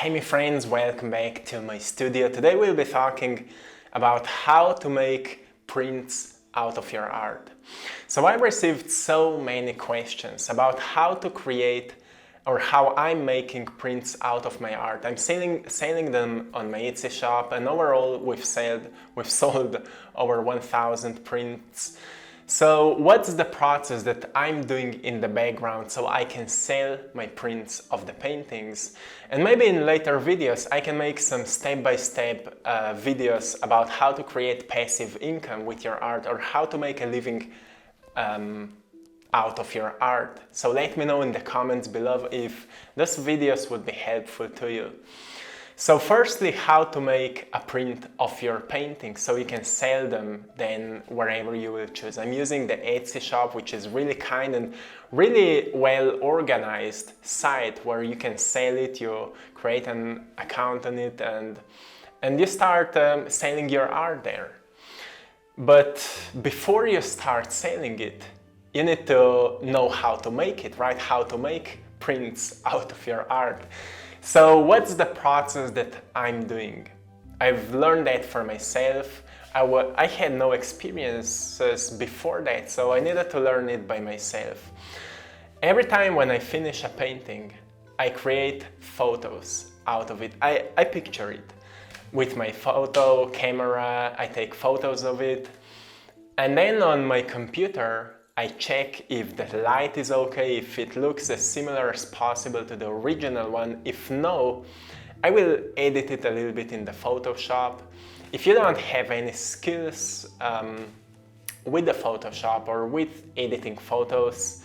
Hey my friends, welcome back to my studio. Today we'll be talking about how to make prints out of your art. So I received so many questions about how to create or how I'm making prints out of my art. I'm selling them on my Etsy shop, and overall we've sold over 1,000 prints. So what's the process that I'm doing in the background so I can sell my prints of the paintings? And maybe in later videos I can make some step-by-step videos about how to create passive income with your art or how to make a living out of your art. So let me know in the comments below if those videos would be helpful to you. So firstly, how to make a print of your painting so you can sell them then wherever you will choose. I'm using the Etsy shop, which is really kind and really well organized site where you can sell it, you create an account on it and you start selling your art there. But before you start selling it, you need to know how to make it, right? How to make prints out of your art. So what's the process that I'm doing? I've learned that for myself. I had no experiences before that, so I needed to learn it by myself. Every time when I finish a painting, I create photos out of it. I picture it with my photo camera, I take photos of it, and then on my computer, I check if the light is okay, if it looks as similar as possible to the original one. If no, I will edit it a little bit in the Photoshop. If you don't have any skills with the Photoshop or with editing photos,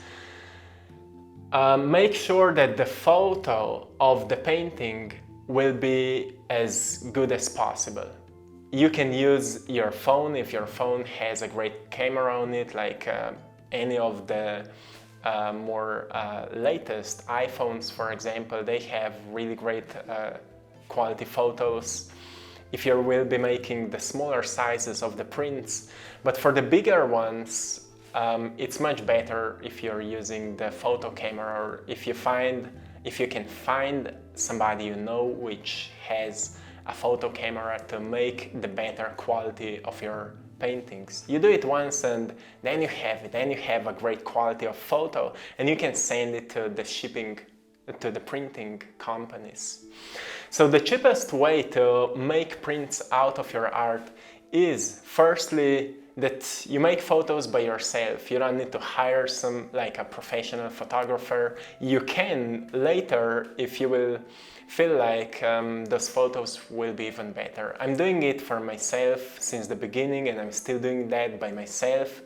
make sure that the photo of the painting will be as good as possible. You can use your phone if your phone has a great camera on it, like any of the more latest iPhones, for example. They have really great quality photos if you will be making the smaller sizes of the prints. But for the bigger ones, it's much better if you're using the photo camera, or if you can find somebody you know which has a photo camera to make the better quality of your paintings. You do it once and then you have it, then you have a great quality of photo and you can send it to the printing companies. So the cheapest way to make prints out of your art is firstly that you make photos by yourself. You don't need to hire like a professional photographer. You can later, if you will feel like those photos will be even better. I'm doing it for myself since the beginning and I'm still doing that by myself.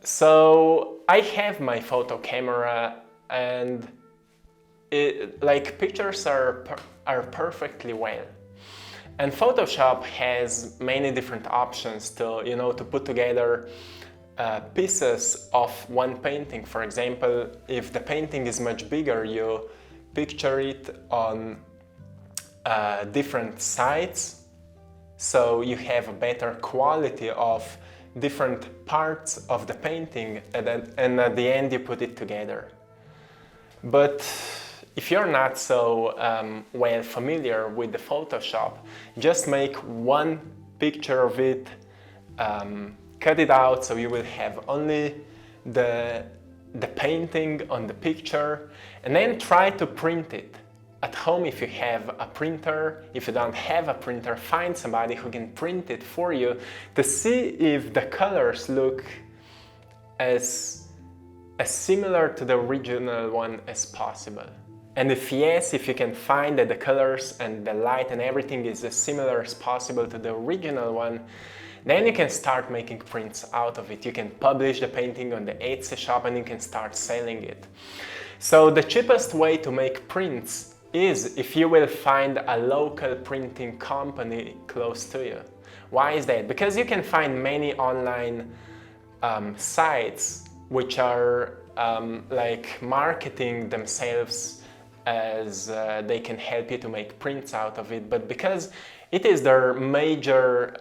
So I have my photo camera and pictures are perfectly well. And Photoshop has many different options to put together pieces of one painting. For example, if the painting is much bigger, you picture it on different sides, so you have a better quality of different parts of the painting, and at the end you put it together. But if you're not so well familiar with the Photoshop, just make one picture of it, cut it out so you will have only the painting on the picture, and then try to print it at home if you have a printer. If you don't have a printer, find somebody who can print it for you to see if the colors look as similar to the original one as possible. And if yes, if you can find that the colors and the light and everything is as similar as possible to the original one, then you can start making prints out of it. You can publish the painting on the Etsy shop and you can start selling it. So the cheapest way to make prints is if you will find a local printing company close to you. Why is that? Because you can find many online sites which are like marketing themselves as they can help you to make prints out of it, but because it is their major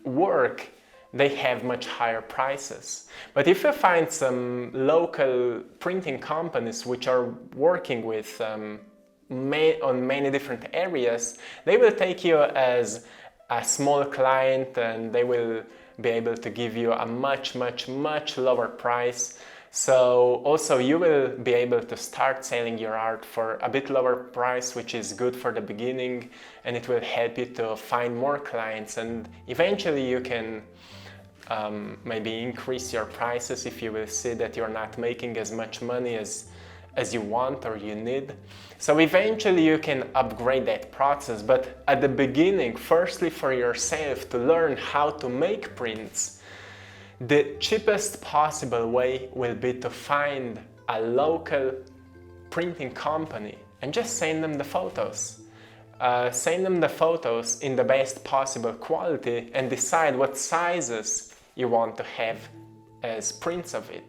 work, they have much higher prices. But if you find some local printing companies which are working with on many different areas, they will take you as a small client, and they will be able to give you a much lower price. So also you will be able to start selling your art for a bit lower price, which is good for the beginning, and it will help you to find more clients, and eventually you can maybe increase your prices if you will see that you're not making as much money as you want or you need. So eventually you can upgrade that process, but at the beginning, firstly for yourself to learn how to make prints, the cheapest possible way will be to find a local printing company and just send them the photos. Send them the photos in the best possible quality and decide what sizes you want to have as prints of it.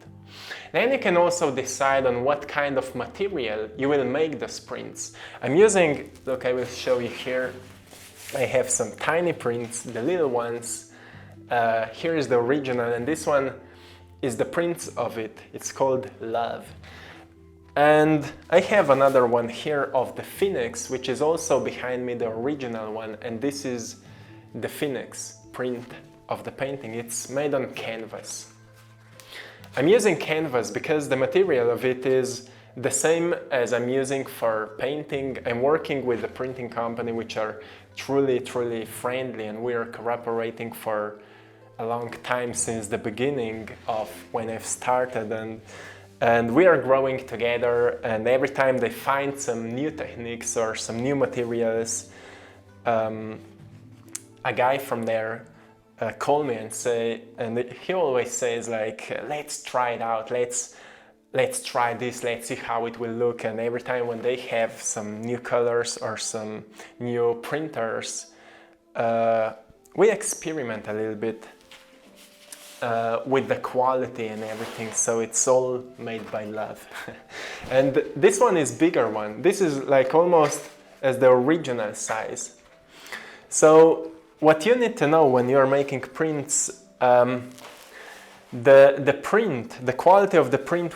Then you can also decide on what kind of material you will make those prints. I'm using, look, I will show you here. I have some tiny prints, the little ones. Here is the original, and this one is the prints of it. It's called Love. And I have another one here of the Phoenix, which is also behind me, the original one, and this is the Phoenix print of the painting. It's made on canvas. I'm using canvas because the material of it is the same as I'm using for painting. I'm working with a printing company which are truly friendly, and we are cooperating for a long time, since the beginning of when I've started, and we are growing together, and every time they find some new techniques or some new materials, a guy from there call me and say, and he always says like, let's try it out, let's try this, let's see how it will look. And every time when they have some new colors or some new printers, we experiment a little bit with the quality and everything, so it's all made by love. And this one is bigger one. This is like almost as the original size. So what you need to know when you're making prints, the quality of the print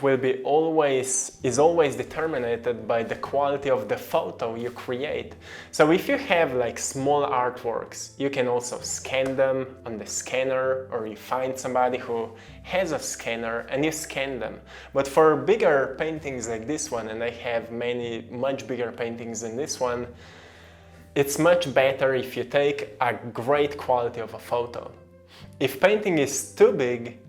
is always determined by the quality of the photo you create. So if you have like small artworks, you can also scan them on the scanner, or you find somebody who has a scanner and you scan them. But for bigger paintings like this one, and I have much bigger paintings than this one, it's much better if you take a great quality of a photo. If painting is too big,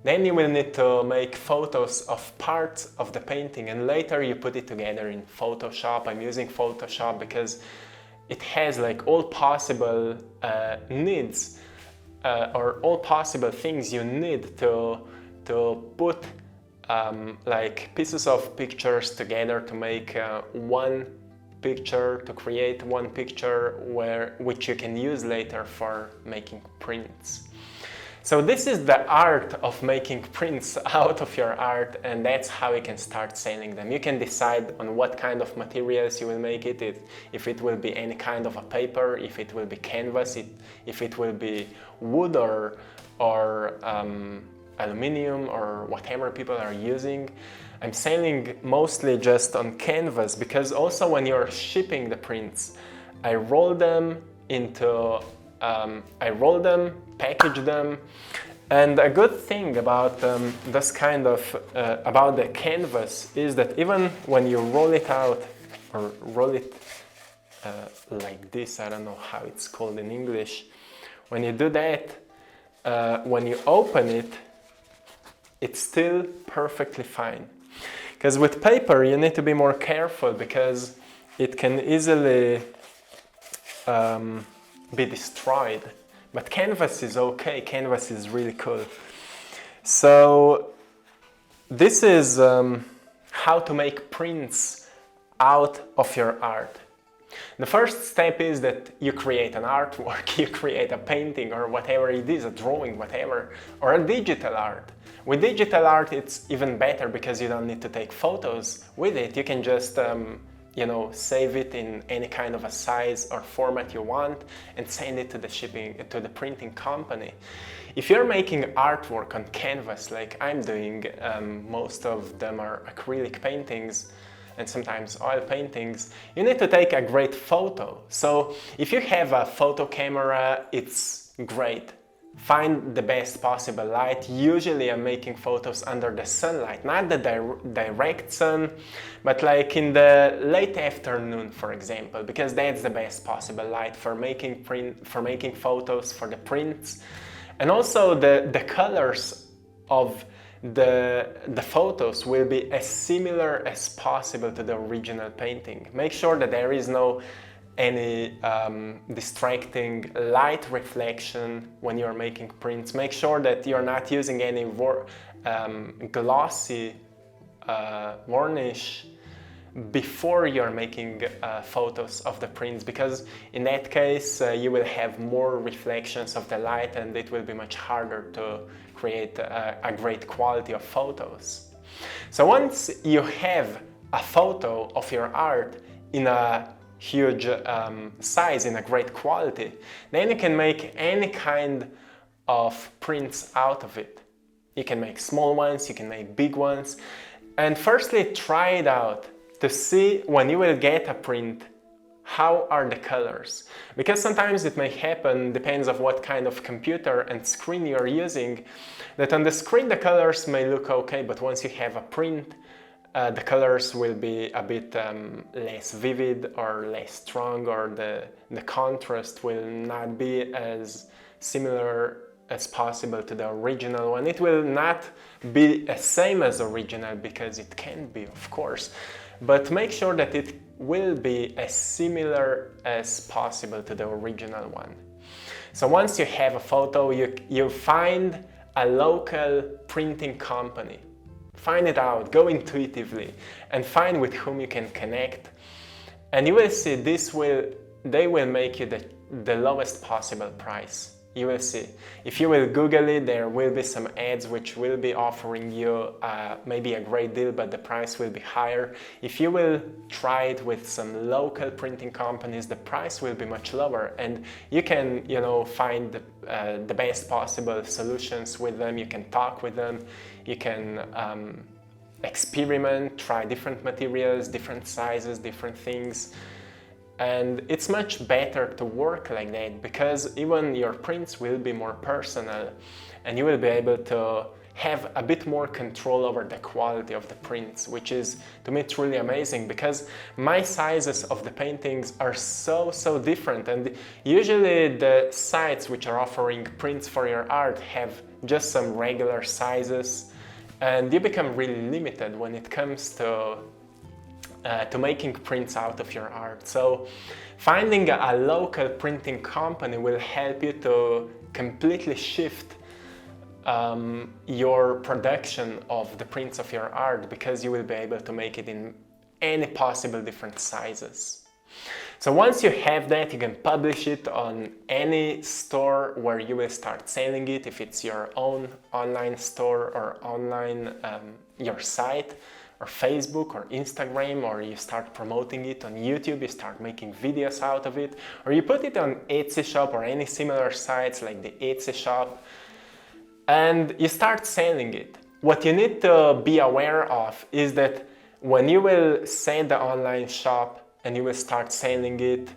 then you will need to make photos of parts of the painting, and later you put it together in Photoshop. I'm using Photoshop because it has like all possible needs or all possible things you need to put like pieces of pictures together to make one picture, to create one picture which you can use later for making prints. So this is the art of making prints out of your art, and that's how you can start selling them. You can decide on what kind of materials you will make it, if it will be any kind of a paper, if it will be canvas, if it will be wood or aluminium or whatever people are using. I'm selling mostly just on canvas because also when you're shipping the prints, I roll them, package them, and a good thing about this kind of about the canvas is that even when you roll it out or roll it like this, I don't know how it's called in English, when you do that, when you open it, it's still perfectly fine. Because with paper you need to be more careful because it can easily be destroyed. But canvas is okay, canvas is really cool. So this is how to make prints out of your art. The first step is that you create an artwork, you create a painting or whatever it is, a drawing, whatever, or a digital art. With digital art it's even better because you don't need to take photos with it. You can just save it in any kind of a size or format you want and send it to the printing company. If you're making artwork on canvas like I'm doing, most of them are acrylic paintings, and sometimes oil paintings, you need to take a great photo. So if you have a photo camera, it's great. Find the best possible light. Usually I'm making photos under the sunlight, not the direct sun, but like in the late afternoon, for example, because that's the best possible light for making photos, for the prints. And also the colors of the photos will be as similar as possible to the original painting. Make sure that there is no any distracting light reflection when you're making prints. Make sure that you're not using any glossy varnish before you're making photos of the prints, because in that case you will have more reflections of the light and it will be much harder to create a great quality of photos. So once you have a photo of your art in a huge size, in a great quality, then you can make any kind of prints out of it. You can make small ones, you can make big ones, and firstly try it out to see when you will get a print, how are the colors? Because sometimes it may happen, depends on what kind of computer and screen you're using, that on the screen the colors may look okay, but once you have a print, the colors will be a bit less vivid or less strong, or the contrast will not be as similar as possible to the original one. It will not be the same as original, because it can be, of course, but make sure that it will be as similar as possible to the original one. So once you have a photo, you find a local printing company. Find it out, go intuitively, and find with whom you can connect. And you will see they will make you the lowest possible price. You will see. If you will Google it, there will be some ads which will be offering you maybe a great deal, but the price will be higher. If you will try it with some local printing companies, the price will be much lower, and you can, find the best possible solutions with them. You can talk with them. You can experiment, try different materials, different sizes, different things. And it's much better to work like that, because even your prints will be more personal, and you will be able to have a bit more control over the quality of the prints, which is, to me, truly amazing, because my sizes of the paintings are so different, and usually the sites which are offering prints for your art have just some regular sizes, and you become really limited when it comes to making prints out of your art. So finding a local printing company will help you to completely shift your production of the prints of your art, because you will be able to make it in any possible different sizes. So once you have that, you can publish it on any store where you will start selling it, if it's your own online store or online your site, or Facebook or Instagram, or you start promoting it on YouTube, you start making videos out of it, or you put it on Etsy shop or any similar sites like the Etsy shop, and you start selling it. What you need to be aware of is that when you will set the online shop and you will start selling it,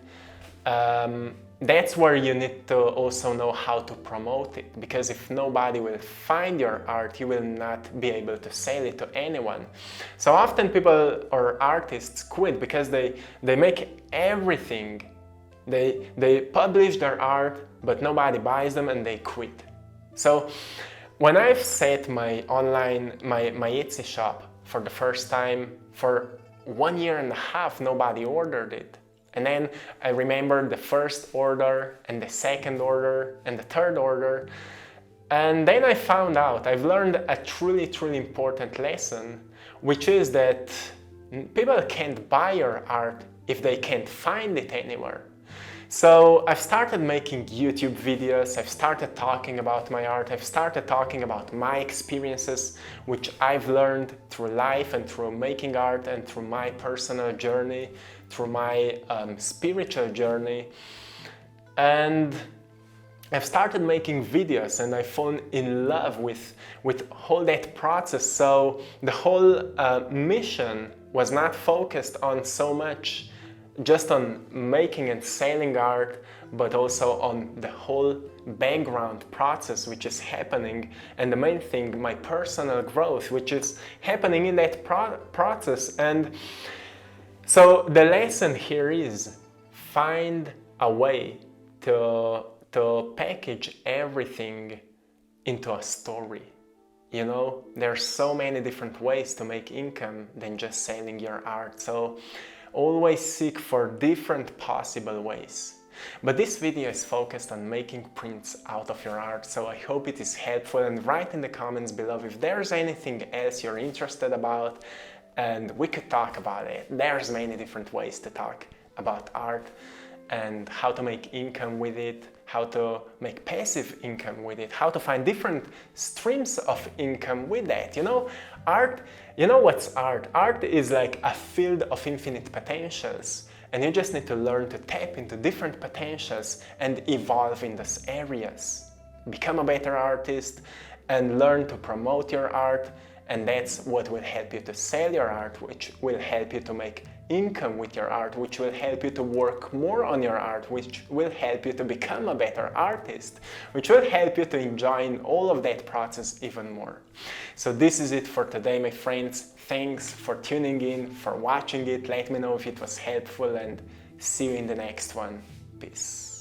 that's where you need to also know how to promote it, because if nobody will find your art, you will not be able to sell it to anyone. So often people or artists quit because they make everything. They publish their art, but nobody buys them, and they quit. So when I've set my Etsy shop for the first time, for 1.5 years, nobody ordered it. And then I remember the first order and the second order and the third order. And then I found out, I've learned a truly important lesson, which is that people can't buy your art if they can't find it anywhere. So I've started making YouTube videos, I've started talking about my art, I've started talking about my experiences, which I've learned through life and through making art and through my personal journey, through my spiritual journey. And I've started making videos, and I fallen in love with all that process. So the whole mission was not focused on so much just on making and selling art, but also on the whole background process which is happening, and the main thing, my personal growth, which is happening in that process. And so the lesson here is find a way to package everything into a story. You know, there are so many different ways to make income than just selling your art. So always seek for different possible ways. But this video is focused on making prints out of your art, so I hope it is helpful, and write in the comments below if there's anything else you're interested about and we could talk about it. There's many different ways to talk about art and how to make income with it, how to make passive income with it, how to find different streams of income with that. You know, art, you know what's art? Art is like a field of infinite potentials, and you just need to learn to tap into different potentials and evolve in those areas. Become a better artist and learn to promote your art, and that's what will help you to sell your art, which will help you to make income with your art, which will help you to work more on your art, which will help you to become a better artist, which will help you to enjoy all of that process even more. So this is it for today, my friends. Thanks for tuning in, for watching it. Let me know if it was helpful, and see you in the next one. Peace.